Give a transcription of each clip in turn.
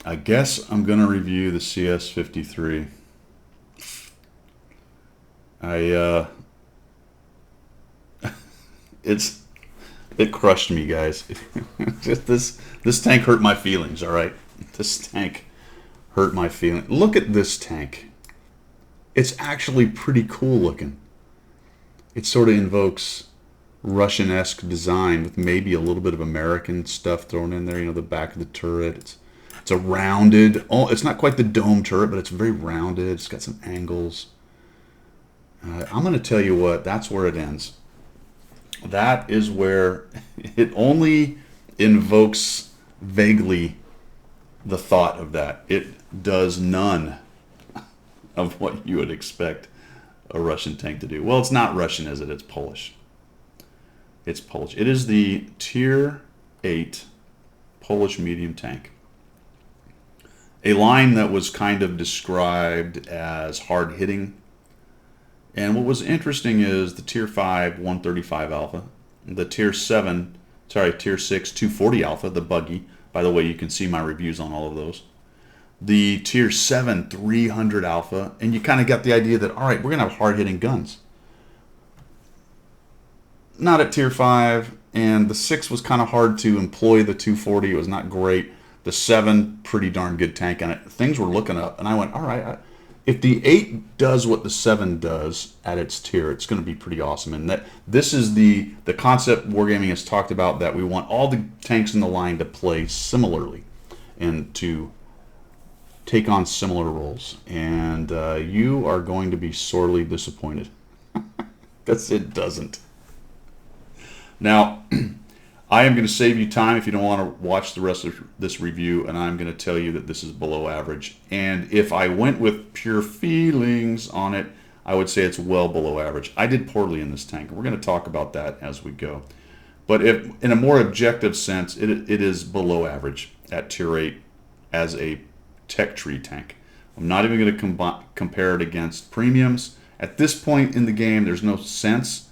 I guess I'm going to review the CS-53. It crushed me, guys. Just this tank hurt my feelings, all right? This tank hurt my feelings. Look at this tank. It's actually pretty cool looking. It sort of invokes Russian-esque design with maybe a little bit of American stuff thrown in there. You know, the back of the turret. It's a rounded. Oh, it's not quite the dome turret, but it's very rounded. It's got some angles. I'm going to tell you what. That's where it ends. That is where it only invokes vaguely the thought of that. It does none of what you would expect a Russian tank to do. Well, it's not Russian, is it? It's Polish. It's Polish. It is the Tier 8 Polish medium tank. A line that was kind of described as hard-hitting. And what was interesting is the Tier 5 135 Alpha, the Tier 6 240 Alpha, the buggy. By the way, you can see my reviews on all of those. The Tier 7 300 Alpha, and you kind of got the idea that, all right, we're going to have hard-hitting guns. Not at Tier 5, and the 6 was kind of hard to employ. The 240 was not great. The 7, pretty darn good tank on it. Things were looking up, and I went, all right, if the 8 does what the 7 does at its tier, it's going to be pretty awesome. And that this is the concept Wargaming has talked about, that we want all the tanks in the line to play similarly and to take on similar roles. And you are going to be sorely disappointed because it doesn't. Now, I am going to save you time if you don't want to watch the rest of this review, and I'm going to tell you that this is below average. And if I went with pure feelings on it, I would say it's well below average. I did poorly in this tank. We're going to talk about that as we go. But if, in a more objective sense, it is below average at Tier 8 as a tech tree tank. I'm not even going to compare it against premiums. At this point in the game, there's no sense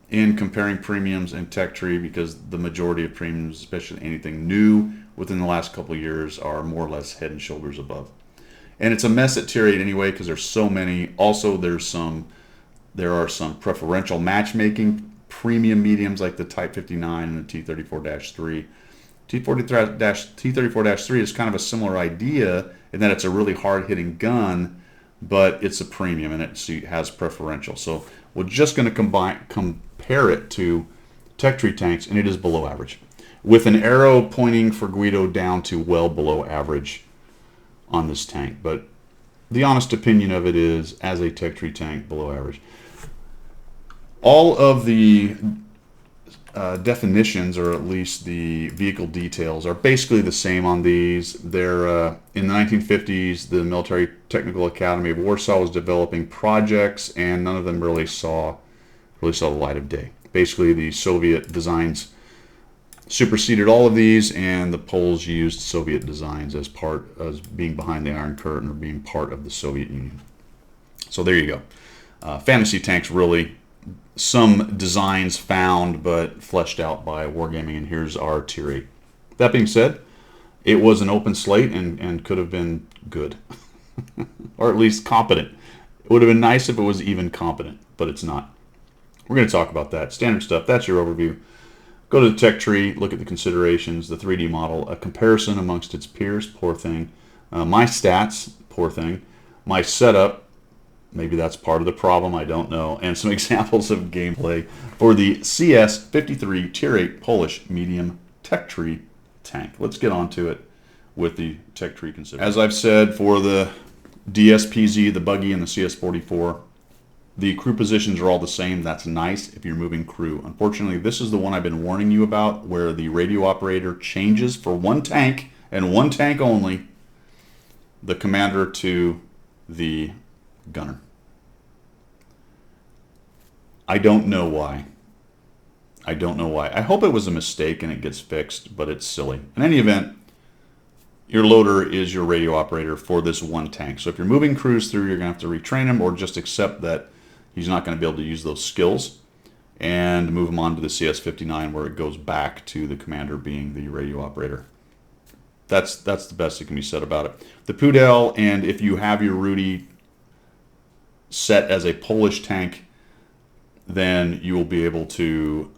in comparing premiums and tech tree, because the majority of premiums, especially anything new within the last couple of years, are more or less head and shoulders above. And it's a mess at Tier 8 anyway, because there's so many. Also, there are some preferential matchmaking premium mediums like the Type 59 and the T-34-3. T-34-3 is kind of a similar idea in that it's a really hard-hitting gun, but it's a premium and it has preferential. So we're just going to compare it to tech tree tanks, and it is below average, with an arrow pointing for Guido down to well below average on this tank. But the honest opinion of it is, as a tech tree tank, below average. All of the definitions, or at least the vehicle details, are basically the same on these. They're in the 1950s, the Military Technical Academy of Warsaw was developing projects, and none of them really saw the light of day. Basically, the Soviet designs superseded all of these, and the Poles used Soviet designs as being behind the Iron Curtain, or being part of the Soviet Union. So there you go. Fantasy tanks, really. Some designs found but fleshed out by Wargaming, and here's our Tier 8. That being said, it was an open slate and could have been good, or at least competent. It would have been nice if it was even competent, but it's not. We're going to talk about that. Standard stuff. That's your overview. Go to the tech tree, look at the considerations, the 3D model, a comparison amongst its peers, poor thing. My stats, poor thing. My setup, maybe that's part of the problem, I don't know. And some examples of gameplay for the CS-53 Tier 8 Polish medium tech tree tank. Let's get on to it with the tech tree consideration. As I've said, for the DSPZ, the buggy, and the CS-44, the crew positions are all the same. That's nice if you're moving crew. Unfortunately, this is the one I've been warning you about, where the radio operator changes for one tank, and one tank only, the commander to the gunner. I don't know why. I don't know why. I hope it was a mistake and it gets fixed, but it's silly. In any event, your loader is your radio operator for this one tank. So if you're moving crews through, you're going to have to retrain him, or just accept that he's not going to be able to use those skills, and move him on to the CS-59, where it goes back to the commander being the radio operator. that's the best that can be said about it. The Pudel, and if you have your Rudy set as a Polish tank, then you will be able to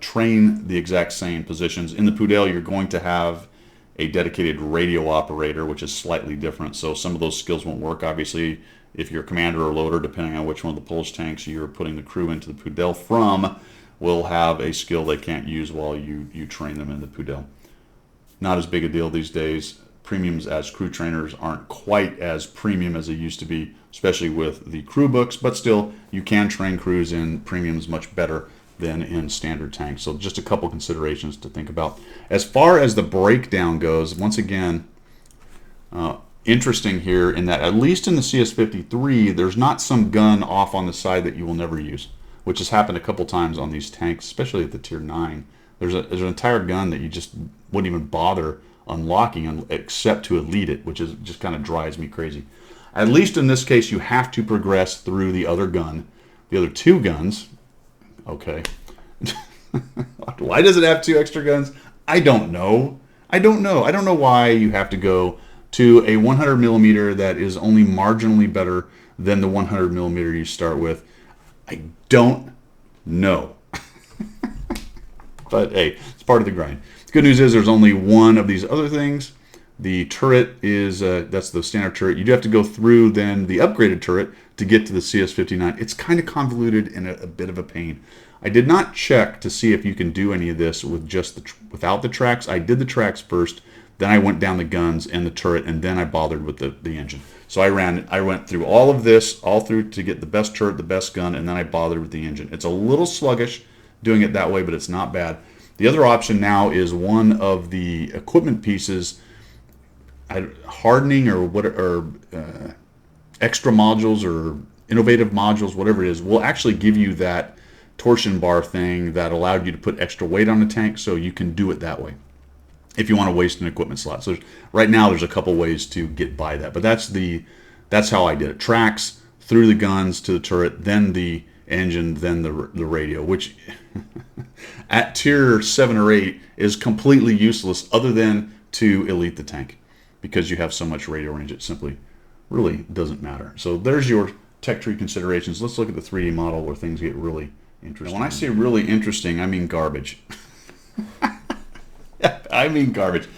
train the exact same positions. In the Pudel, you're going to have a dedicated radio operator, which is slightly different. So some of those skills won't work. Obviously, if you're a commander or loader, depending on which one of the Polish tanks you're putting the crew into the Pudel from, will have a skill they can't use while you train them in the Pudel. Not as big a deal these days. Premiums as crew trainers aren't quite as premium as they used to be, especially with the crew books, but still, you can train crews in premiums much better than in standard tanks. So just a couple considerations to think about. As far as the breakdown goes, once again, interesting here in that at least in the CS-53, there's not some gun off on the side that you will never use, which has happened a couple times on these tanks, especially at the Tier 9. There's an entire gun that you just wouldn't even bother unlocking except to elite it, which is just kind of drives me crazy. At least in this case, you have to progress through the other gun. The other two guns, okay. Why does it have two extra guns? I don't know. I don't know why you have to go to a 100 millimeter that is only marginally better than the 100 millimeter you start with. I don't know. But hey, it's part of the grind. The good news is there's only one of these other things. The turret is, that's the standard turret. You do have to go through then the upgraded turret to get to the CS-59. It's kind of convoluted and a bit of a pain. I did not check to see if you can do any of this with just without the tracks. I did the tracks first, then I went down the guns and the turret, and then I bothered with the engine. So I went through all of this, all through to get the best turret, the best gun, and then I bothered with the engine. It's a little sluggish doing it that way, but it's not bad. The other option now is one of the equipment pieces, hardening or extra modules or innovative modules, whatever it is, will actually give you that torsion bar thing that allowed you to put extra weight on the tank, so you can do it that way if you want to waste an equipment slot. So right now there's a couple ways to get by that, but that's how I did it. Tracks through the guns to the turret, then the engine, then the radio, which at tier 7 or 8 is completely useless other than to elite the tank, because you have so much radio range it simply really doesn't matter. So there's your tech tree considerations. Let's look at the 3D model where things get really interesting. When I say really interesting, I mean garbage. I mean garbage.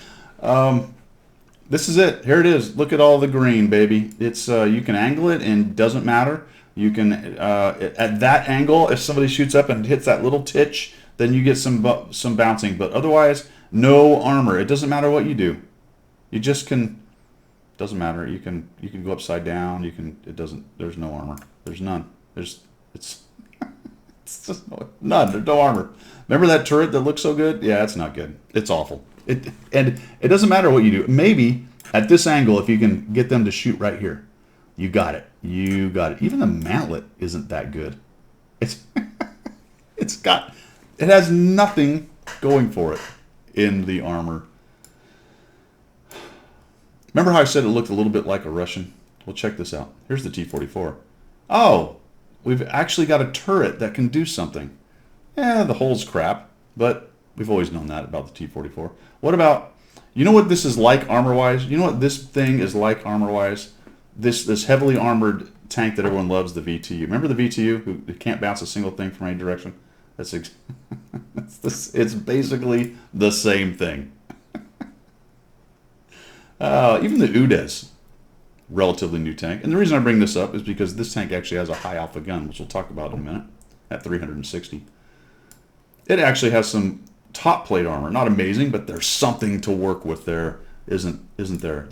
This is it. Here it is. Look at all the green, baby. It's you can angle it and it doesn't matter. You can at that angle, if somebody shoots up and hits that little titch, then you get some bouncing. But otherwise, no armor. It doesn't matter what you do. You just can. Doesn't matter. You can go upside down. You can. It doesn't. There's no armor. There's none. It's just none. There's no armor. Remember that turret that looked so good? Yeah, it's not good. It's awful. And it doesn't matter what you do. Maybe at this angle, if you can get them to shoot right here, you got it. You got it. Even the mantlet isn't that good. It has nothing going for it in the armor. Remember how I said it looked a little bit like a Russian? Well, check this out. Here's the T-44. Oh, we've actually got a turret that can do something. Yeah, the hull's crap, but we've always known that about the T-44. What about, you know what this is like armor-wise? You know what this thing is like armor-wise? This heavily armored tank that everyone loves, the VTU. Remember the VTU, who can't bounce a single thing from any direction? It's basically the same thing. Even the UDES, relatively new tank. And the reason I bring this up is because this tank actually has a high alpha gun, which we'll talk about in a minute, at 360. It actually has some top plate armor. Not amazing, but there's something to work with there. Isn't there?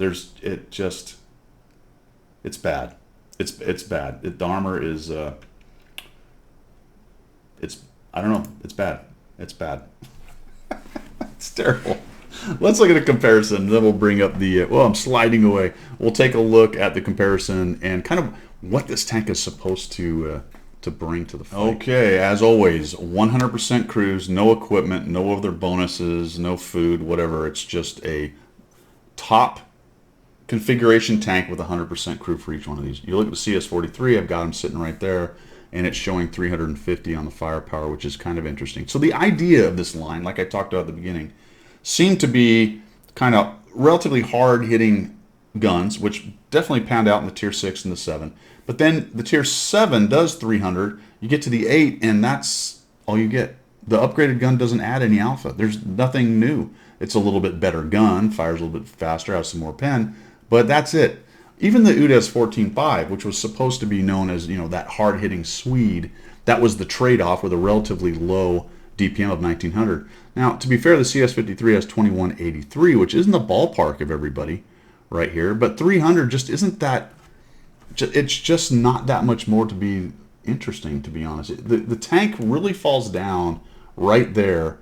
It's bad. It's bad. The armor is I don't know. It's bad. It's bad. It's terrible. Let's look at a comparison. Then we'll bring up the well, I'm sliding away. We'll take a look at the comparison and kind of what this tank is supposed to bring to the fight. Okay, as always, 100% crews, no equipment, no other bonuses, no food, whatever. It's just a top configuration tank with 100% crew for each one of these. You look at the CS-43, I've got them sitting right there, and it's showing 350 on the firepower, which is kind of interesting. So the idea of this line, like I talked about at the beginning, seemed to be kind of relatively hard-hitting guns, which definitely pound out in the tier 6 and the 7. But then the tier 7 does 300. You get to the 8, and that's all you get. The upgraded gun doesn't add any alpha. There's nothing new. It's a little bit better gun, fires a little bit faster, has some more pen, but that's it. Even the UDES 14.5, which was supposed to be known as, that hard-hitting Swede, that was the trade-off with a relatively low DPM of 1900. Now, to be fair, the CS-53 has 2183, which is in the ballpark of everybody right here, but 300 just isn't that, it's just not that much more to be interesting, to be honest. The tank really falls down right there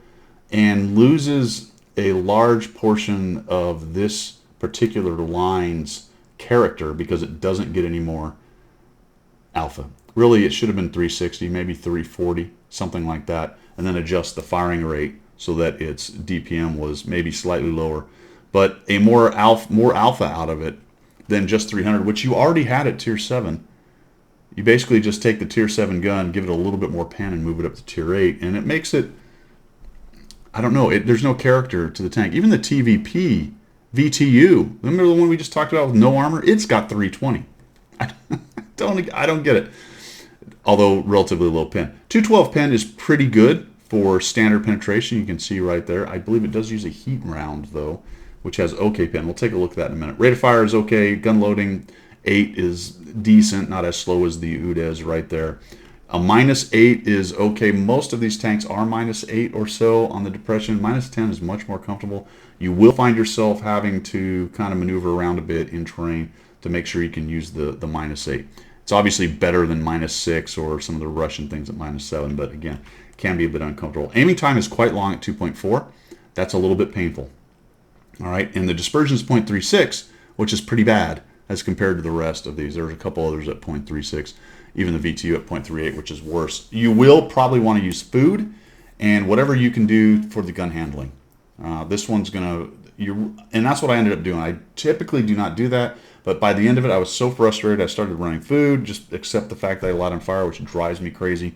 and loses a large portion of this particular line's character because it doesn't get any more alpha. Really, it should have been 360, maybe 340, something like that, and then adjust the firing rate so that its DPM was maybe slightly lower, but a more alpha out of it than just 300, which you already had at tier 7. You basically just take the tier 7 gun, give it a little bit more pen, and move it up to tier 8, and it makes it, I don't know, there's no character to the tank. Even the TVP, VTU, remember the one we just talked about with no armor? It's got 320. I don't get it. Although relatively low pen. 212 pen is pretty good for standard penetration. You can see right there. I believe it does use a heat round, though, which has okay pen. We'll take a look at that in a minute. Rate of fire is okay. Gun loading 8 is decent, not as slow as the UDES right there. A -8 is okay. Most of these tanks are -8 or so on the Dispersion. -10 is much more comfortable. You will find yourself having to kind of maneuver around a bit in terrain to make sure you can use the -8. It's obviously better than -6 or some of the Russian things at -7, but again, can be a bit uncomfortable. Aiming time is quite long at 2.4. That's a little bit painful. All right, and the Dispersion is 0.36, which is pretty bad as compared to the rest of these. There's a couple others at 0.36, even the VTU at 0.38, which is worse. You will probably want to use food and whatever you can do for the gun handling. This one's going to, and that's what I ended up doing. I typically do not do that, but by the end of it, I was so frustrated, I started running food, just accept the fact that I light on fire, which drives me crazy,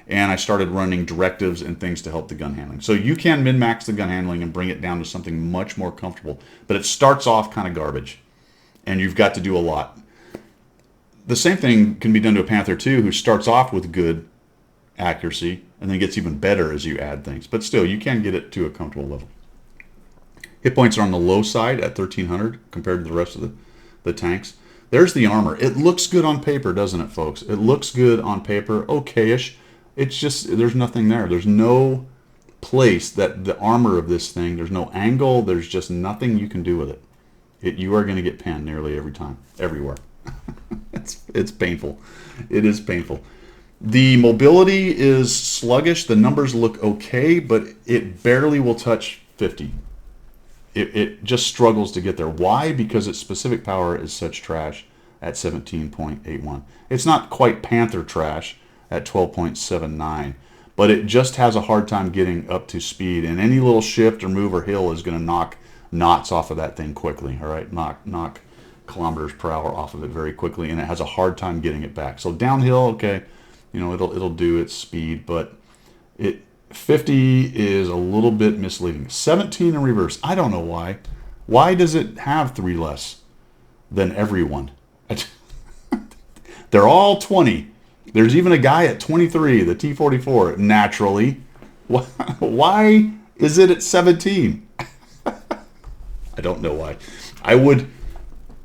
and I started running directives and things to help the gun handling. So you can min-max the gun handling and bring it down to something much more comfortable, but it starts off kind of garbage, and you've got to do a lot. The same thing can be done to a Panther too, who starts off with good accuracy and then gets even better as you add things. But still, you can get it to a comfortable level. Hit points are on the low side at 1300 compared to the rest of the tanks. There's the armor. It looks good on paper, doesn't it, folks? It looks good on paper, okay-ish. It's just, there's nothing there. There's no place that the armor of this thing, there's no angle, there's just nothing you can do with it. You are going to get panned nearly every time, everywhere. It's painful. It is painful. The mobility is sluggish. The numbers look okay, but it barely will touch 50. It just struggles to get there. Why? Because its specific power is such trash at 17.81. It's not quite Panther trash at 12.79, but it just has a hard time getting up to speed, and any little shift or move or hill is going to knock knots off of that thing quickly, all right? Knock kilometers per hour off of it very quickly, and it has a hard time getting it back. So downhill, okay, it'll do its speed, but 50 is a little bit misleading. 17 in reverse. I don't know why. Why does it have 3 less than everyone? They're all 20. There's even a guy at 23, the T-44, naturally. Why is it at 17? I don't know why. I would,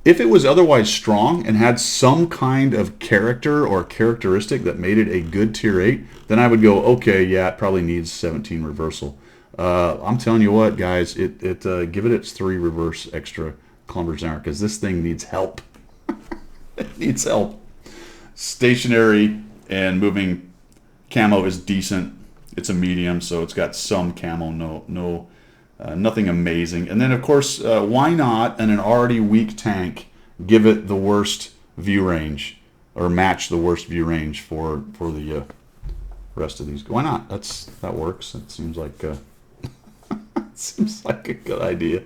if it was otherwise strong and had some kind of character or characteristic that made it a good tier 8, then I would go, okay, yeah, it probably needs 17 reversal. I'm telling you what, guys, give it its 3 reverse extra kilometers an hour, because this thing needs help. It needs help. Stationary and moving camo is decent. It's a medium, so it's got some camo, nothing amazing. And then, of course, why not, in an already weak tank, give it the worst view range, or match the worst view range for the rest of these? Why not? That works. It seems like seems like a good idea.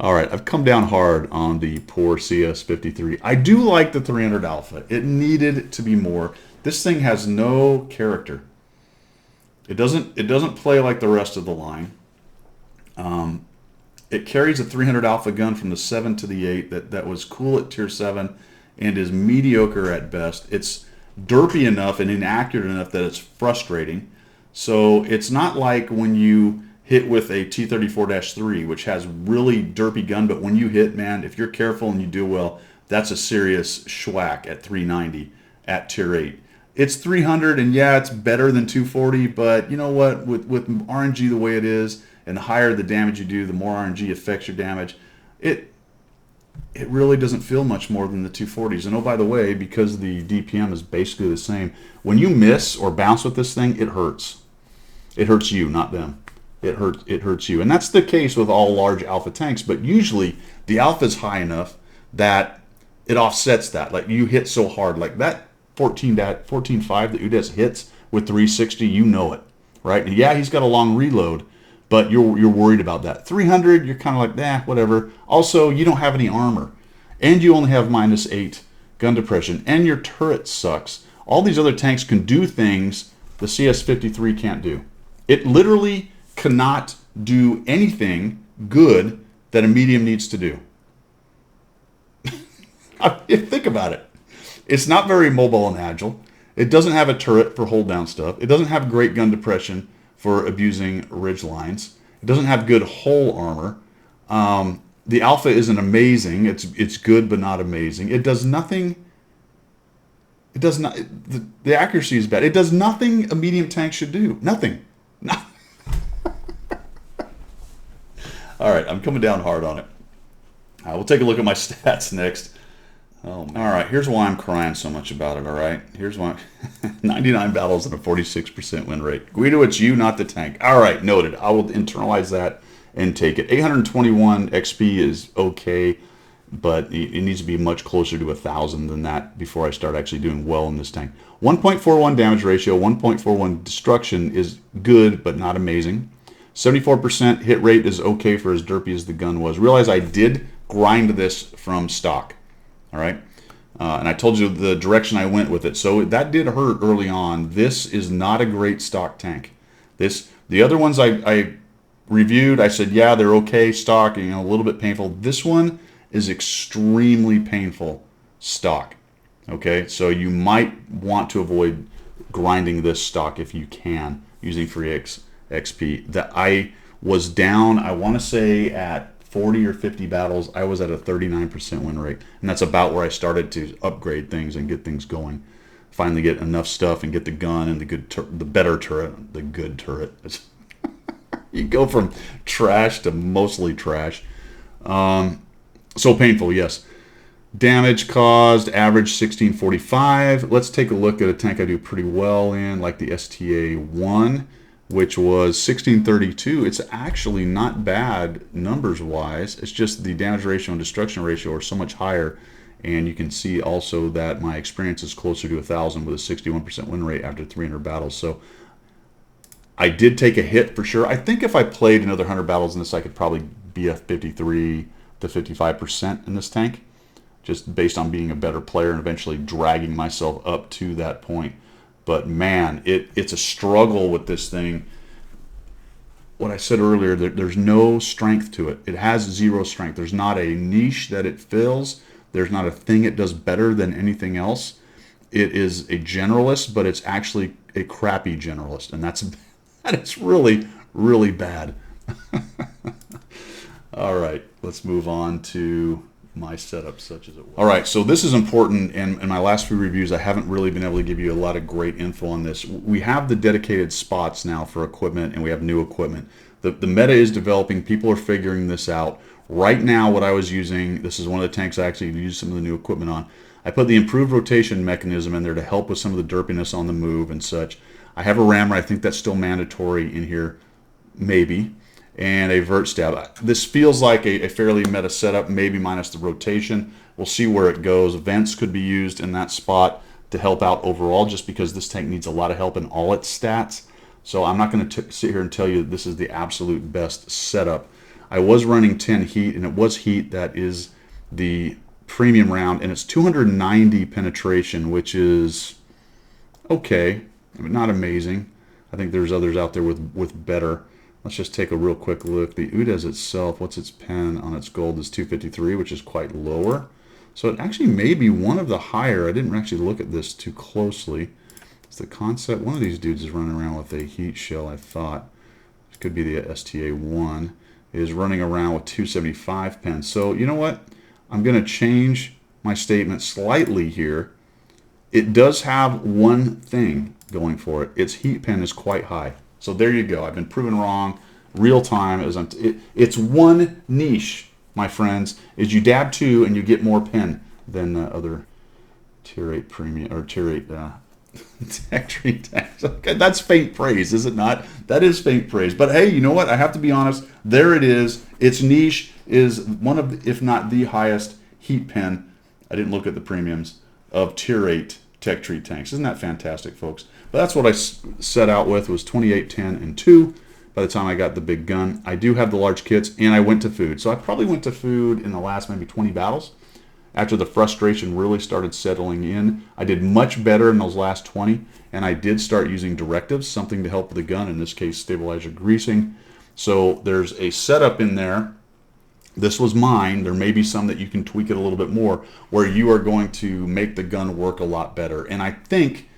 All right, I've come down hard on the poor CS-53. I do like the 300 Alpha. It needed to be more. This thing has no character. It doesn't play like the rest of the line. It carries a 300 alpha gun from the 7 to the 8 that was cool at tier 7 and is mediocre at best. It's derpy enough and inaccurate enough that it's frustrating. So it's not like when you hit with a T-34-3, which has really derpy gun, but when you hit, man, if you're careful and you do well, that's a serious schwack at 390 at tier 8. It's 300, and yeah, it's better than 240, but you know what? With RNG the way it is, and the higher the damage you do, the more RNG affects your damage, it really doesn't feel much more than the 240s. And oh, by the way, because the DPM is basically the same, when you miss or bounce with this thing, it hurts. It hurts you, not them. It hurts you. And that's the case with all large alpha tanks, but usually the alpha is high enough that it offsets that. Like you hit so hard, like that 14.5 that Udes hits with 360, you know it, right? And yeah, he's got a long reload, but you're worried about that. 300, you're kind of like, nah, whatever. Also, you don't have any armor, and you only have -8 gun depression, and your turret sucks. All these other tanks can do things the CS-53 can't do. It literally cannot do anything good that a medium needs to do. Think about it. It's not very mobile and agile. It doesn't have a turret for hold down stuff. It doesn't have great gun depression for abusing ridge lines. It doesn't have good hull armor. The alpha isn't amazing. It's good but not amazing. It does nothing. It does not. The accuracy is bad. It does nothing a medium tank should do. Nothing. All right, I'm coming down hard on it. We'll take a look at my stats next. Oh, man. All right, here's why I'm crying so much about it, all right? Here's why. 99 battles and a 46% win rate. Guido, it's you, not the tank. All right, noted. I will internalize that and take it. 821 XP is okay, but it needs to be much closer to 1,000 than that before I start actually doing well in this tank. 1.41 damage ratio, 1.41 destruction is good, but not amazing. 74% hit rate is okay for as derpy as the gun was. Realize I did grind this from stock. All right, and I told you the direction I went with it, so that did hurt early on. This is not a great stock tank. The other ones I reviewed, I said, yeah, they're okay stock, a little bit painful. This one is extremely painful stock. Okay, so you might want to avoid grinding this stock if you can using free XP. That I was down, I want to say at 40 or 50 battles, I was at a 39% win rate. And that's about where I started to upgrade things and get things going. Finally get enough stuff and get the gun and the better turret, the good turret. You go from trash to mostly trash. So painful, yes. Damage caused, average 1645. Let's take a look at a tank I do pretty well in, like the STA-1. Which was 1632. It's actually not bad numbers-wise. It's just the damage ratio and destruction ratio are so much higher. And you can see also that my experience is closer to 1,000 with a 61% win rate after 300 battles. So I did take a hit for sure. I think if I played another 100 battles in this, I could probably be a 53 to 55% in this tank, just based on being a better player and eventually dragging myself up to that point. But man, it's a struggle with this thing. What I said earlier, there's no strength to it. It has zero strength. There's not a niche that it fills. There's not a thing it does better than anything else. It is a generalist, but it's actually a crappy generalist. And that is really, really bad. All right, let's move on to my setup such as it was. All right, so this is important, and in my last few reviews I haven't really been able to give you a lot of great info on this. We have the dedicated spots now for equipment, and we have new equipment. The meta is developing. People are figuring this out. Right now what I was using, this is one of the tanks I actually used some of the new equipment on. I put the improved rotation mechanism in there to help with some of the derpiness on the move and such. I have a rammer. I think that's still mandatory in here, maybe. And a vert stab. This feels like a fairly meta setup, maybe minus the rotation. We'll see where it goes. Vents could be used in that spot to help out overall, just because this tank needs a lot of help in all its stats. So I'm not going to sit here and tell you this is the absolute best setup. I was running 10 heat, and it was heat. That is the premium round, and it's 290 penetration, which is okay, but not amazing. I think there's others out there with better. Let's just take a real quick look. The UDES itself, what's its pen on its gold is 253, which is quite lower. So it actually may be one of the higher. I didn't actually look at this too closely. It's the concept. One of these dudes is running around with a heat shell, I thought. It could be the STA1. Is running around with 275 pens. So you know what? I'm going to change my statement slightly here. It does have one thing going for it. Its heat pen is quite high. So there you go. I've been proven wrong. Real time. It's one niche, my friends, is you dab 2 and you get more pen than other tier 8 premium or tier 8 tech tree tanks. Okay, that's faint praise, is it not? That is faint praise. But hey, you know what? I have to be honest. There it is. Its niche is one of, if not the highest heat pen. I didn't look at the premiums of tier 8 tech tree tanks. Isn't that fantastic, folks? But that's what I set out with, was 28, 10, and 2 by the time I got the big gun. I do have the large kits, and I went to food. So I probably went to food in the last maybe 20 battles. After the frustration really started settling in, I did much better in those last 20, and I did start using directives, something to help with the gun, in this case stabilizer greasing. So there's a setup in there. This was mine. There may be some that you can tweak it a little bit more, where you are going to make the gun work a lot better. And I think,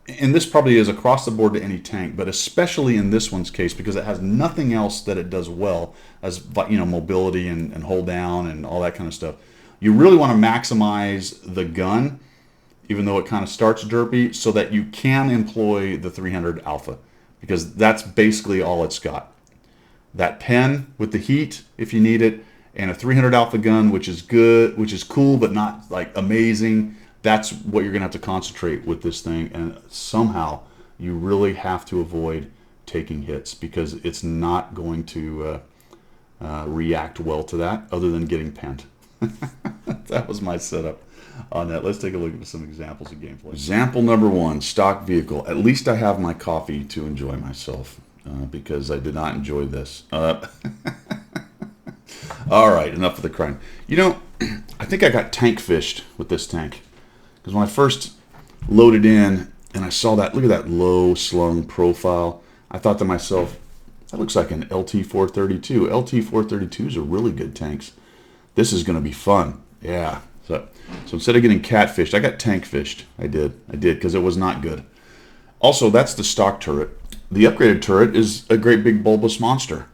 and this probably is across the board to any tank, but especially in this one's case, because it has nothing else that it does well, as mobility and hold down and all that kind of stuff. You really want to maximize the gun, even though it kind of starts derpy, so that you can employ the 300 Alpha, because that's basically all it's got. That pen with the heat, if you need it, and a 300 Alpha gun, which is good, which is cool, but not like amazing. That's what you're going to have to concentrate with this thing, and somehow you really have to avoid taking hits, because it's not going to react well to that, other than getting penned. That was my setup on that. Let's take a look at some examples of gameplay. Example number 1, stock vehicle. At least I have my coffee to enjoy myself, because I did not enjoy this. All right, enough of the crying. You know, I think I got tank fished with this tank, because when I first loaded in and I saw that, look at that low slung profile, I thought to myself, that looks like an LT-432. LT-432s are really good tanks. This is going to be fun. Yeah. So instead of getting catfished, I got tank fished. I did, because it was not good. Also, that's the stock turret. The upgraded turret is a great big bulbous monster.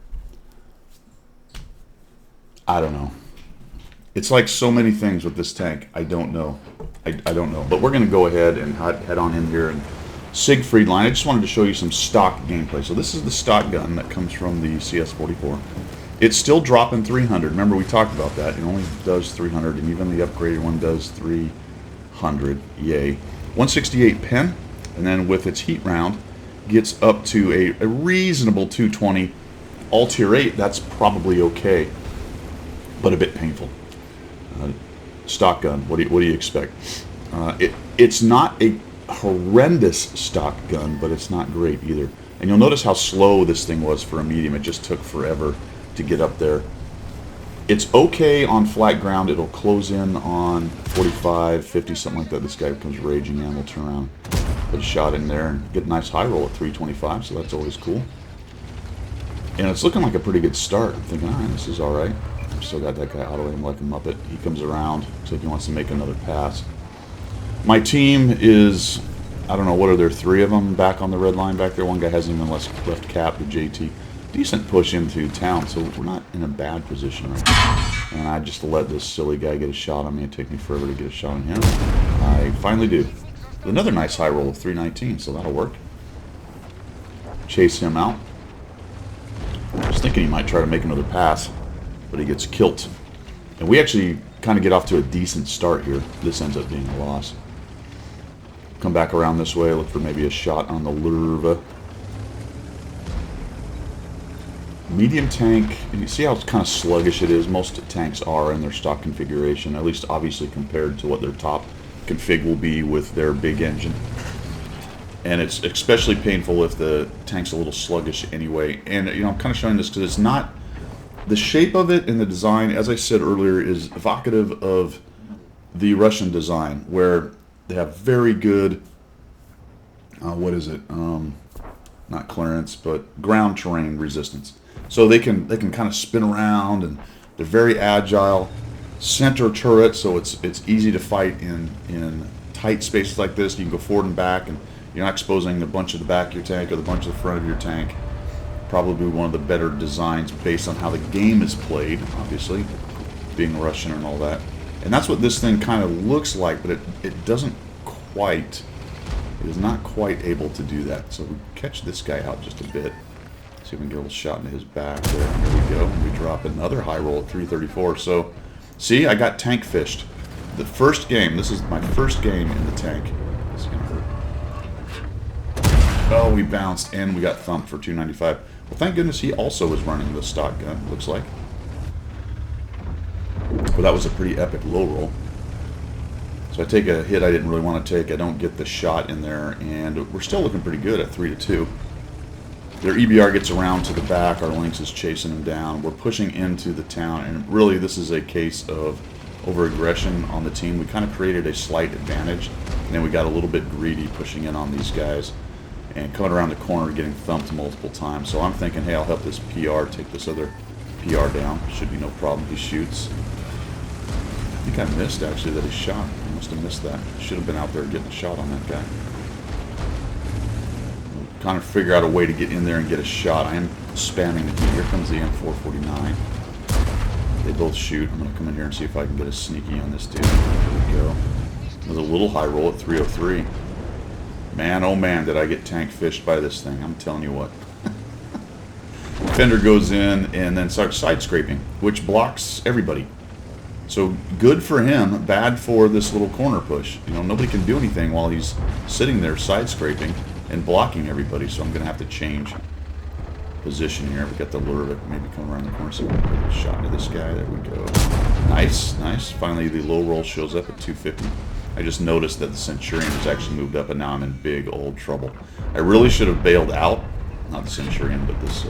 I don't know. It's like so many things with this tank. I don't know. I don't know. But we're going to go ahead and head on in here. And Siegfried line, I just wanted to show you some stock gameplay. So this is the stock gun that comes from the CS-54. It's still dropping 300. Remember, we talked about that. It only does 300, and even the upgraded one does 300. Yay. 168 pen, and then with its heat round, gets up to a reasonable 220. All tier 8, that's probably okay, but a bit painful. Stock gun, what do you expect? It's not a horrendous stock gun, but it's not great either. And you'll notice how slow this thing was for a medium. It just took forever to get up there. It's okay on flat ground. It'll close in on 45, 50, something like that. This guy becomes raging and we'll turn around, put a shot in there, and get a nice high roll at 325, so that's always cool. And it's looking like a pretty good start. I'm thinking, all right, this is all right. I've still got that guy auto aim like a Muppet. He comes around, looks like he wants to make another pass. My team is, I don't know, what are there, 3 of them back on the red line back there. One guy hasn't even left cap, the JT. Decent push into town, so we're not in a bad position right now. And I just let this silly guy get a shot on me. It'd take me forever to get a shot on him. I finally do. Another nice high roll of 319, so that'll work. Chase him out. I was thinking he might try to make another pass, but he gets killed. And we actually kind of get off to a decent start here. This ends up being a loss. Come back around this way, look for maybe a shot on the Lurva. Medium tank, and you see how kind of sluggish it is. Most tanks are in their stock configuration, at least obviously compared to what their top config will be with their big engine. And it's especially painful if the tank's a little sluggish anyway. And you know, I'm kind of showing this because it's not, the shape of it and the design, as I said earlier, is evocative of the Russian design, where they have very good, what is it? not clearance, but ground terrain resistance. So they can kind of spin around, and they're very agile. Center turret, so it's easy to fight in tight spaces like this. You can go forward and back, and you're not exposing a bunch of the back of your tank or the bunch of the front of your tank. Probably one of the better designs based on how the game is played, obviously, being Russian and all that. And that's what this thing kind of looks like, but it doesn't quite, it is not quite able to do that. So we catch this guy out just a bit. See if we can get a little shot into his back there. Here we go. And we drop another high roll at 334. So, see, I got tank fished. The first game, this is my first game in the tank. This is going to hurt. Oh, we bounced and we got thumped for 295. Well, thank goodness he also was running the stock gun, looks like. Well, that was a pretty epic low roll. So I take a hit I didn't really want to take. I don't get the shot in there, and we're still looking pretty good at 3-2. Their EBR gets around to the back. Our Lynx is chasing them down. We're pushing into the town, and really this is a case of over-aggression on the team. We kind of created a slight advantage, and then we got a little bit greedy pushing in on these guys and coming around the corner getting thumped multiple times. So I'm thinking, hey, I'll help this PR take this other PR down. Should be no problem. He shoots. I think I missed, actually, that he shot. I must have missed that. Should have been out there getting a shot on that guy. We'll kind of figure out a way to get in there and get a shot. I am spamming the key. Here comes the M449. They both shoot. I'm going to come in here and see if I can get a sneaky on this dude. Here we go. With a little high roll at 303. Man, oh man, did I get tank fished by this thing. I'm telling you what. Fender goes in and then starts side scraping, which blocks everybody. So good for him, bad for this little corner push. You know, nobody can do anything while he's sitting there side scraping and blocking everybody. So I'm going to have to change position here. We got the lure to maybe come around the corner. So we're going to put a shot into this guy. There we go. Nice, nice. Finally, the low roll shows up at 250. I just noticed that the Centurion has actually moved up, and now I'm in big old trouble. I really should have bailed out. Not the Centurion, but this.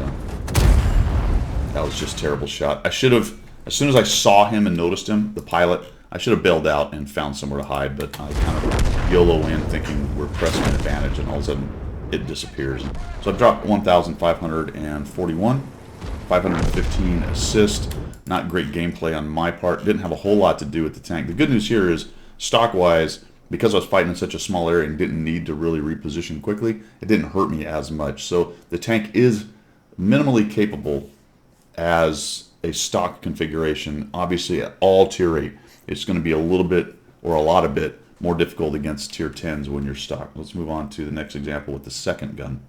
That was just a terrible shot. I should have, as soon as I saw him and noticed him, the pilot, I should have bailed out and found somewhere to hide, but I kind of YOLO in thinking we're pressing an advantage, and all of a sudden it disappears. So I dropped 1,541, 515 assist. Not great gameplay on my part. Didn't have a whole lot to do with the tank. The good news here is, stock-wise, because I was fighting in such a small area and didn't need to really reposition quickly, it didn't hurt me as much. So the tank is minimally capable as a stock configuration. Obviously, at all tier 8, it's going to be a little bit, or a lot of bit, more difficult against tier 10s when you're stock. Let's move on to the next example with the second gun.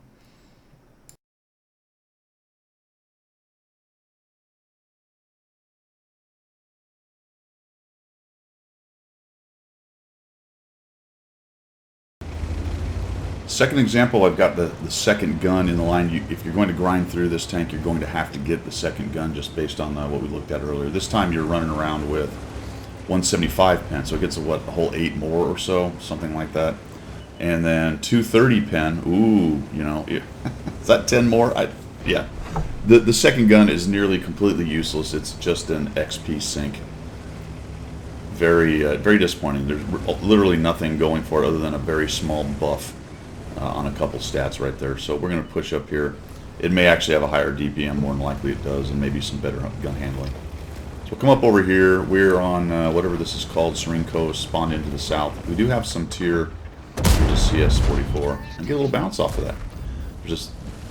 Second example, I've got the second gun in the line. If you're going to grind through this tank, you're going to have to get the second gun just based on what we looked at earlier. This time you're running around with 175 pen, so it gets a whole 8 more or so, something like that. And then 230 pen, ooh, you know, is that 10 more? Yeah. The second gun is nearly completely useless. It's just an XP sink. Very, very disappointing. There's literally nothing going for it other than a very small buff on a couple stats right there. So we're going to push up here. It may actually have a higher DPM, more than likely it does, and maybe some better gun handling. So we'll come up over here. We're on whatever this is called, Serene Coast, spawned into the south. We do have some tier, here's a CS-54, and get a little bounce off of that.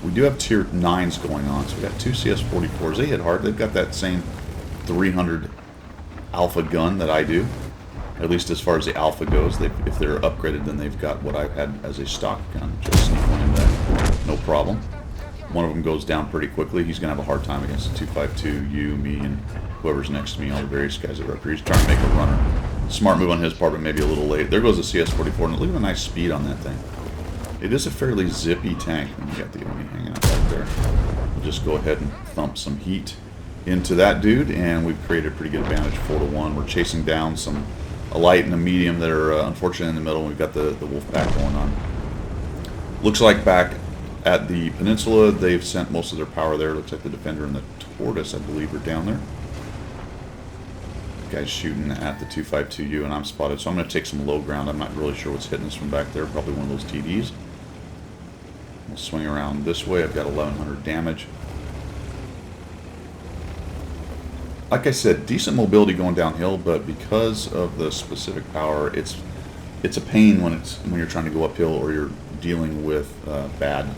We do have tier 9s going on, so we got 2 CS-44s. They hit hard. They've got that same 300 alpha gun that I do. At least as far as the alpha goes. If they're upgraded, then they've got what I've had as a stock gun. Just sneak one in there, no problem. One of them goes down pretty quickly. He's going to have a hard time against the 252, you, me, and whoever's next to me, all the various guys that are up here. He's trying to make a runner. Smart move on his part, but maybe a little late. There goes the CS-44, and look at the nice speed on that thing. It is a fairly zippy tank. And you got the enemy hanging out right there. We'll just go ahead and thump some heat into that dude, and we've created a pretty good advantage, 4-1. We're chasing down a light and a medium that are unfortunately in the middle. We've got the wolf pack going on. Looks like back at the peninsula, they've sent most of their power there. Looks like the Defender and the Tortoise, I believe, are down there. The guy's shooting at the 252U, and I'm spotted. So I'm going to take some low ground. I'm not really sure what's hitting us from back there. Probably one of those TDs. We'll swing around this way. I've got 1100 damage. Like I said, decent mobility going downhill, but because of the specific power, it's a pain when you're trying to go uphill or you're dealing with bad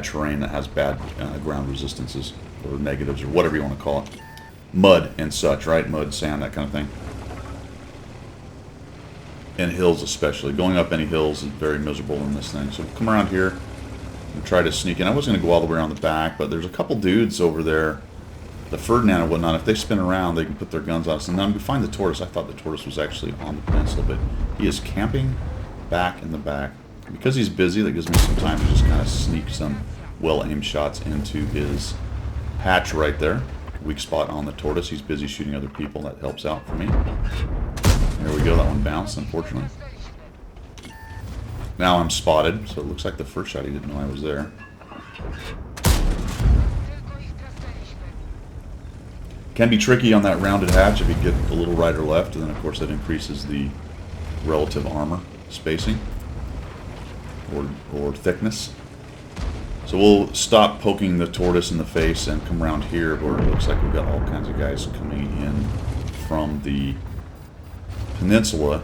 terrain that has bad ground resistances or negatives or whatever you want to call it. Mud and such, right? Mud, sand, that kind of thing. And hills especially. Going up any hills is very miserable in this thing. So we'll come around here and try to sneak in. I was going to go all the way around the back, but there's a couple dudes over there, the Ferdinand and whatnot. If they spin around, they can put their guns on us. And then we find the tortoise. I thought the tortoise was actually on the peninsula, but he is camping back in the back. Because he's busy, that gives me some time to just kind of sneak some well-aimed shots into his hatch right there. Weak spot on the tortoise. He's busy shooting other people. That helps out for me. There we go. That one bounced, unfortunately. Now I'm spotted, so it looks like the first shot he didn't know I was there. Can be tricky on that rounded hatch if you get a little right or left, and then of course that increases the relative armor spacing or thickness. So we'll stop poking the tortoise in the face and come around here where it looks like we've got all kinds of guys coming in from the peninsula.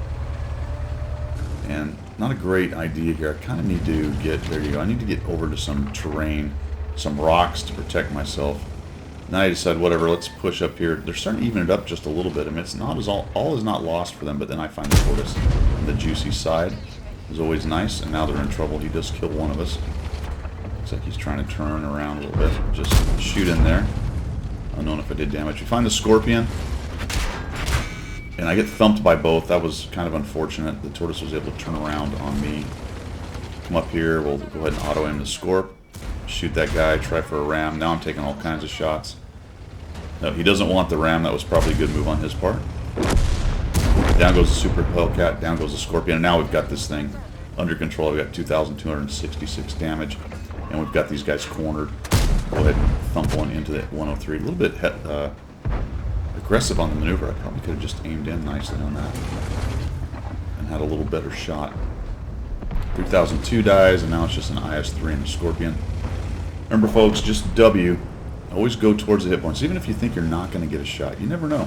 And not a great idea here. I kind of need to get, there you go, I need to get over to some terrain, some rocks to protect myself. Now I decided, whatever, let's push up here. They're starting to even it up just a little bit. I mean, it's not as all is not lost for them, but then I find the tortoise on the juicy side. Is always nice, and now they're in trouble. He does kill one of us. Looks like he's trying to turn around a little bit. Just shoot in there. Unknown if I did damage. We find the scorpion, and I get thumped by both. That was kind of unfortunate. The tortoise was able to turn around on me. Come up here. We'll go ahead and auto aim the scorp. Shoot that guy. Try for a ram. Now I'm taking all kinds of shots. No, he doesn't want the ram. That was probably a good move on his part. Down goes the Super Hellcat, down goes the Scorpion, and now we've got this thing under control. We've got 2,266 damage, and we've got these guys cornered. Go ahead and thump one into the 103. A little bit aggressive on the maneuver. I probably could have just aimed in nicely on that and had a little better shot. 3,002 dies, and now it's just an IS-3 and the Scorpion. Remember, folks, just W. Always go towards the hit points, even if you think you're not going to get a shot. You never know.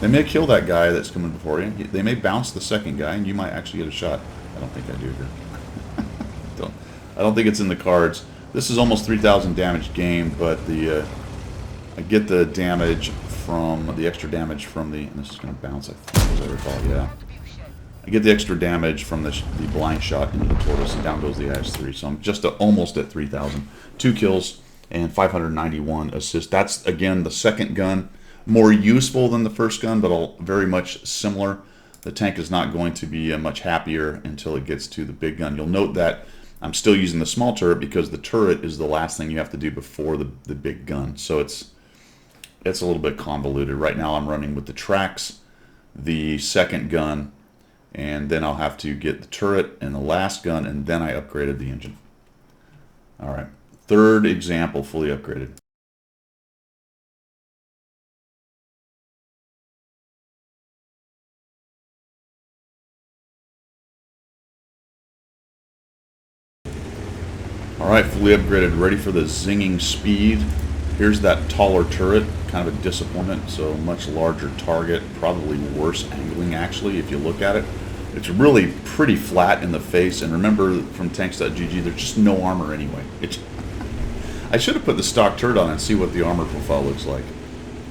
They may kill that guy that's coming before you. They may bounce the second guy, and you might actually get a shot. I don't think I do here. I don't think it's in the cards. This is almost 3,000 damage game, but I get the damage from the extra damage from the. And this is going to bounce, I think, as I recall. Yeah, I get the extra damage from the blind shot into the tortoise, and down goes the IS-3. So I'm just almost at 3,000. 2 kills and 591 assists. That's again the second gun. More useful than the first gun, but all very much similar. The tank is not going to be much happier until it gets to the big gun. You'll note that I'm still using the small turret because the turret is the last thing you have to do before the big gun. So it's a little bit convoluted. Right now I'm running with the tracks, the second gun, and then I'll have to get the turret and the last gun, and then I upgraded the engine. All right, third example, fully upgraded. Alright, fully upgraded, ready for the zinging speed. Here's that taller turret, kind of a disappointment, so much larger target, probably worse angling actually if you look at it. It's really pretty flat in the face, and remember from tanks.gg, there's just no armor anyway. I should have put the stock turret on and see what the armor profile looks like.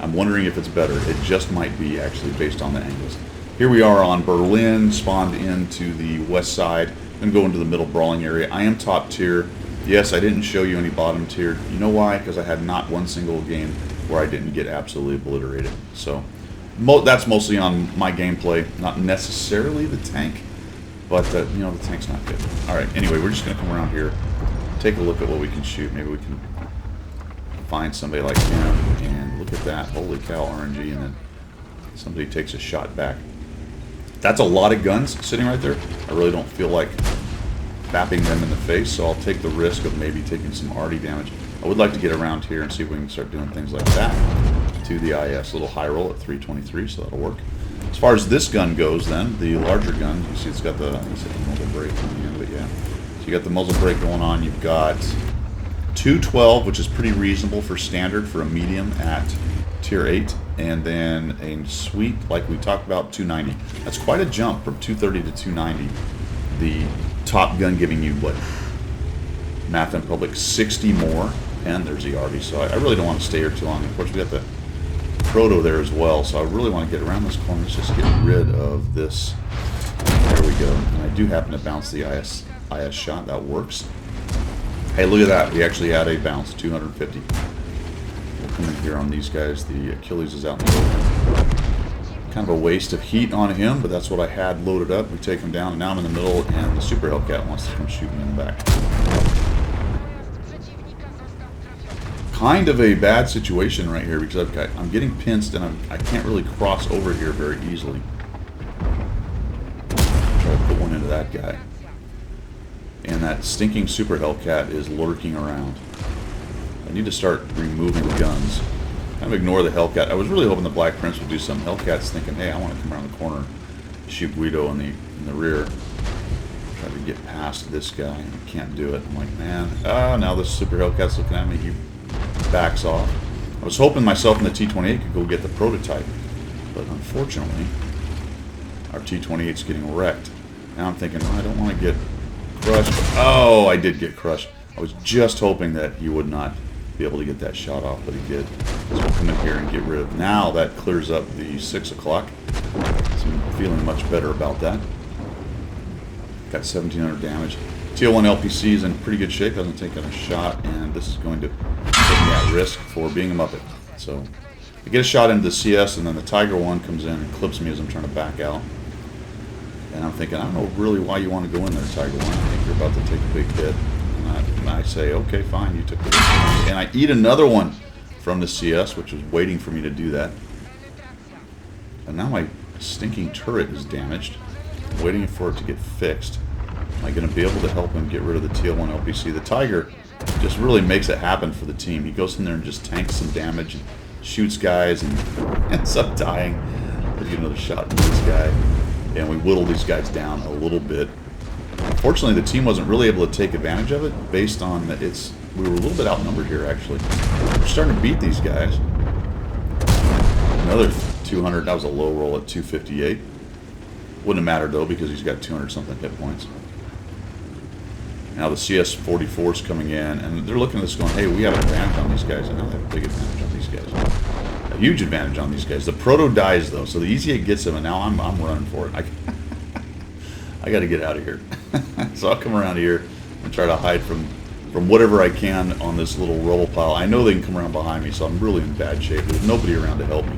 I'm wondering if it's better. It just might be actually based on the angles. Here we are on Berlin, spawned into the west side, then go into the middle brawling area. I am top tier. Yes, I didn't show you any bottom tier. You know why? Because I had not one single game where I didn't get absolutely obliterated. So that's mostly on my gameplay, not necessarily the tank, but you know, the tank's not good. All right, anyway, we're just going to come around here, take a look at what we can shoot. Maybe we can find somebody like him, and look at that. Holy cow, RNG, and then somebody takes a shot back. That's a lot of guns sitting right there. I really don't feel like bapping them in the face, so I'll take the risk of maybe taking some arty damage. I would like to get around here and see if we can start doing things like that to the IS. A little high roll at 323, so that'll work. As far as this gun goes then, the larger gun, you see it's got the, I said, mobile brake on the end of it, yeah. So you got the muzzle brake going on. You've got 212, which is pretty reasonable for standard for a medium at tier 8, and then a sweep like we talked about, 290. That's quite a jump from 230 to 290. The Top Gun giving you what? Math and Public 60 more, and there's the Arty. So I really don't want to stay here too long. Of course, we got the Proto there as well, so I really want to get around this corner. Let's just get rid of this. There we go. And I do happen to bounce the IS shot. That works. Hey, look at that. We actually had a bounce, 250. We'll come in here on these guys. The Achilles is out in the open. Kind of a waste of heat on him, but that's what I had loaded up. We take him down, and now I'm in the middle, and the Super Hellcat wants to come shoot me in the back. Kind of a bad situation right here because I'm getting pinched, and I can't really cross over here very easily. Try to put one into that guy. And that stinking Super Hellcat is lurking around. I need to start removing guns. Kind of ignore the Hellcat. I was really hoping the Black Prince would do something. Hellcat's thinking, hey, I want to come around the corner, shoot Guido in the rear. Try to get past this guy, and I can't do it. I'm like, man, now this Super Hellcat's looking at me. He backs off. I was hoping myself and the T-28 could go get the prototype, but unfortunately, our T-28's getting wrecked. Now I'm thinking, I don't want to get crushed. Oh, I did get crushed. I was just hoping that he would not be able to get that shot off, but he did. So we'll come in here and get rid of. Now that clears up the 6 o'clock. So I'm feeling much better about that. Got 1,700 damage. TL1 LPC is in pretty good shape. Doesn't take a shot, and this is going to put me at risk for being a Muppet. So I get a shot into the CS, and then the Tiger 1 comes in and clips me as I'm trying to back out. And I'm thinking, I don't know really why you want to go in there, Tiger 1. I think you're about to take a big hit. And I say, okay, fine, you took the risk. And I eat another one from the CS, which was waiting for me to do that. And now my stinking turret is damaged. I'm waiting for it to get fixed. Am I going to be able to help him get rid of the TL1 LPC? The Tiger just really makes it happen for the team. He goes in there and just tanks some damage and shoots guys and ends up dying. Let's get another shot into this guy. And we whittle these guys down a little bit. Unfortunately, the team wasn't really able to take advantage of it based on we were a little bit outnumbered here, actually. We're starting to beat these guys. Another 200. That was a low roll at 258. Wouldn't have mattered, though, because he's got 200-something hit points. Now the CS-54 is coming in, and they're looking at this going, hey, we have an advantage on these guys. And now they have a big advantage on these guys. A huge advantage on these guys. The Proto dies, though, so the easy it gets him, and now I'm running for it. I got to get out of here. So I'll come around here and try to hide from whatever I can on this little rubble pile. I know they can come around behind me, so I'm really in bad shape. There's nobody around to help me.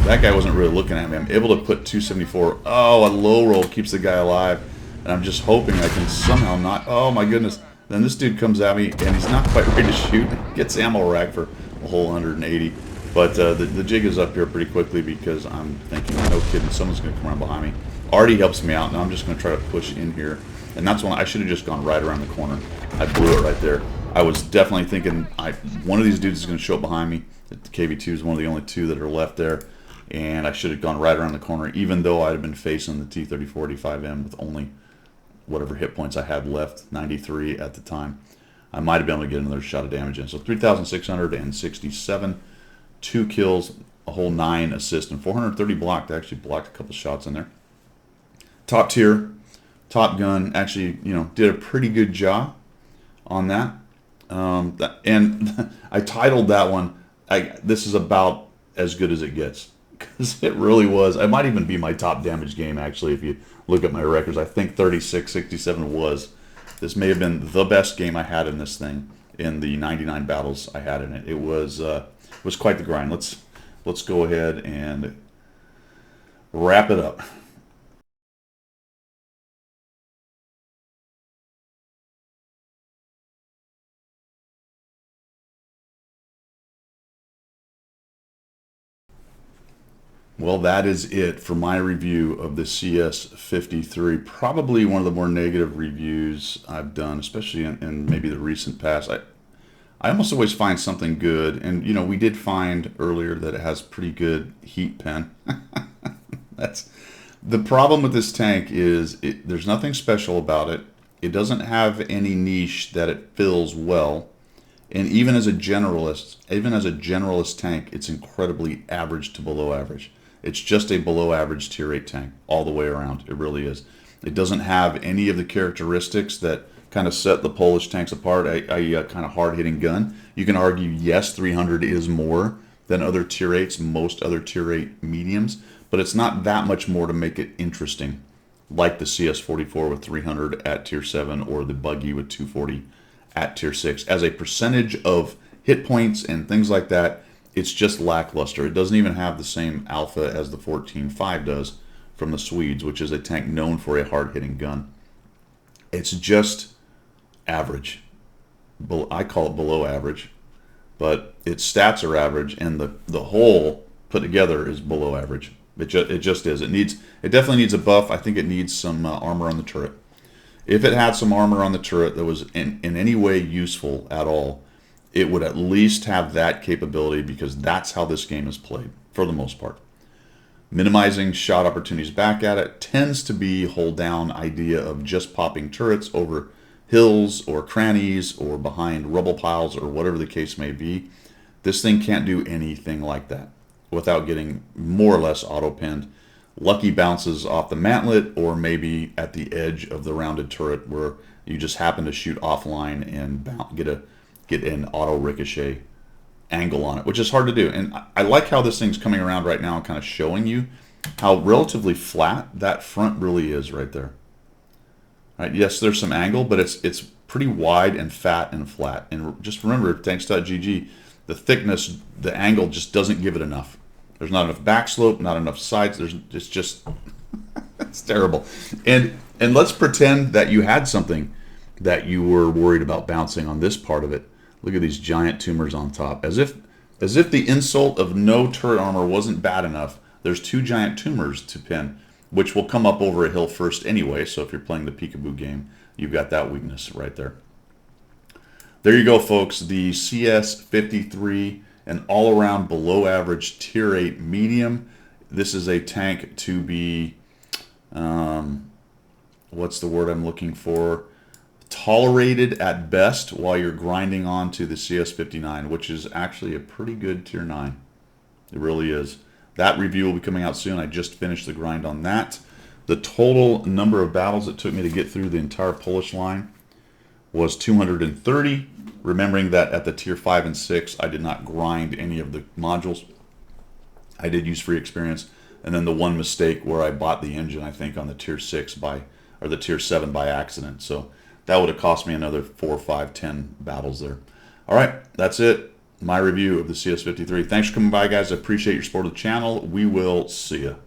That guy wasn't really looking at me. I'm able to put 274. Oh, a low roll keeps the guy alive. And I'm just hoping I can somehow not... Oh, my goodness. Then this dude comes at me, and he's not quite ready to shoot. Gets ammo rack for a whole 180. But the jig is up here pretty quickly because I'm thinking, no kidding, someone's going to come around behind me. Artie helps me out. Now I'm just going to try to push in here. And that's when I should have just gone right around the corner. I blew it right there. I was definitely thinking one of these dudes is going to show up behind me. The KV-2 is one of the only two that are left there. And I should have gone right around the corner, even though I'd have been facing the T-30-45M with only whatever hit points I had left, 93 at the time. I might have been able to get another shot of damage in. So 3,667, 2 kills, a whole 9 assists, and 430 blocked. I actually blocked a couple shots in there. Top tier, Top Gun actually, did a pretty good job on that. And I titled that one, this is about as good as it gets. Because it really was. It might even be my top damage game, actually, if you look at my records. I think 36-67 was. This may have been the best game I had in this thing in the 99 battles I had in it. It was quite the grind. Let's go ahead and wrap it up. Well, that is it for my review of the CS-53. Probably one of the more negative reviews I've done, especially in maybe the recent past. I almost always find something good, and we did find earlier that it has pretty good heat pen. That's The problem with this tank is there's nothing special about it. It doesn't have any niche that it fills well. And even as a generalist tank, it's incredibly average to below average. It's just a below average tier 8 tank all the way around. It really is. It doesn't have any of the characteristics that kind of set the Polish tanks apart. A kind of hard-hitting gun. You can argue, yes, 300 is more than other tier 8s, most other tier 8 mediums, but it's not that much more to make it interesting, like the CS-44 with 300 at tier 7 or the Buggy with 240 at tier 6. As a percentage of hit points and things like that, it's just lackluster. It doesn't even have the same alpha as the 14.5 does from the Swedes, which is a tank known for a hard-hitting gun. It's just average. I call it below average, but its stats are average, and the whole put together is below average. It just is. It definitely needs a buff. I think it needs some armor on the turret. If it had some armor on the turret that was in any way useful at all, it would at least have that capability, because that's how this game is played for the most part. Minimizing shot opportunities back at it tends to be hold down idea of just popping turrets over hills or crannies or behind rubble piles or whatever the case may be. This thing can't do anything like that without getting more or less auto-pinned. Lucky bounces off the mantlet, or maybe at the edge of the rounded turret where you just happen to shoot offline and get an auto ricochet angle on it, which is hard to do. And I like how this thing's coming around right now and kind of showing you how relatively flat that front really is right there. Right? Yes, there's some angle, but it's pretty wide and fat and flat. And just remember, tanks.gg, the thickness, the angle just doesn't give it enough. There's not enough back slope, not enough sides. It's just it's terrible. And let's pretend that you had something that you were worried about bouncing on this part of it. Look at these giant tumors on top. As if the insult of no turret armor wasn't bad enough, there's two giant tumors to pin, which will come up over a hill first anyway. So if you're playing the peekaboo game, you've got that weakness right there. There you go, folks. The CS-53, an all-around below-average tier 8 medium. This is a tank to be, what's the word I'm looking for? Tolerated at best while you're grinding on to the CS-59, which is actually a pretty good tier 9. It really is. That review will be coming out soon. I just finished the grind on that. The total number of battles it took me to get through the entire Polish line was 230. Remembering that at the tier 5 and 6, I did not grind any of the modules. I did use free experience. And then the one mistake where I bought the engine, I think, on the tier 6 or the tier 7 by accident. So that would have cost me another 4, 5, 10 battles there. All right, that's it. My review of the CS-53. Thanks for coming by, guys. I appreciate your support of the channel. We will see you.